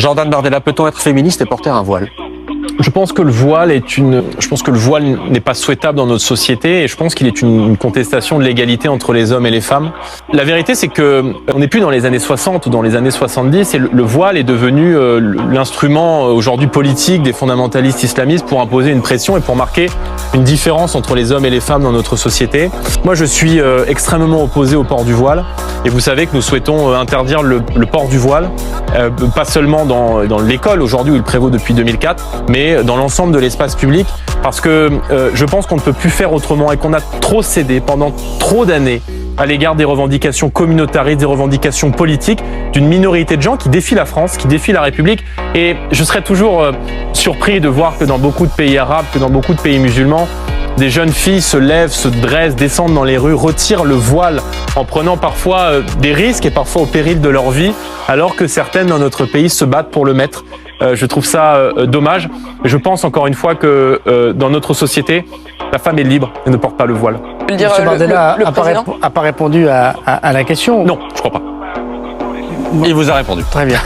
Jordan Bardella, peut-on être féministe et porter un voile? Je pense que le voile n'est pas souhaitable dans notre société et je pense qu'il est une contestation de l'égalité entre les hommes et les femmes. La vérité, c'est que on n'est plus dans les années 60 ou dans les années 70 et le voile est devenu l'instrument aujourd'hui politique des fondamentalistes islamistes pour imposer une pression et pour marquer une différence entre les hommes et les femmes dans notre société. Moi, je suis extrêmement opposé au port du voile et vous savez que nous souhaitons interdire le port du voile, pas seulement dans l'école aujourd'hui où il prévaut depuis 2004, mais dans l'ensemble de l'espace public, parce que je pense qu'on ne peut plus faire autrement et qu'on a trop cédé pendant trop d'années à l'égard des revendications communautaristes, des revendications politiques d'une minorité de gens qui défient la France, qui défient la République. Et je serais toujours surpris de voir que dans beaucoup de pays arabes, que dans beaucoup de pays musulmans, des jeunes filles se lèvent, se dressent, descendent dans les rues, retirent le voile en prenant parfois des risques et parfois au péril de leur vie, alors que certaines dans notre pays se battent pour le mettre. Je trouve ça dommage. Je pense encore une fois que dans notre société, la femme est libre et ne porte pas le voile. M. Bardella n'a pas répondu à la question. Non, je crois pas. Il vous a répondu. Très bien.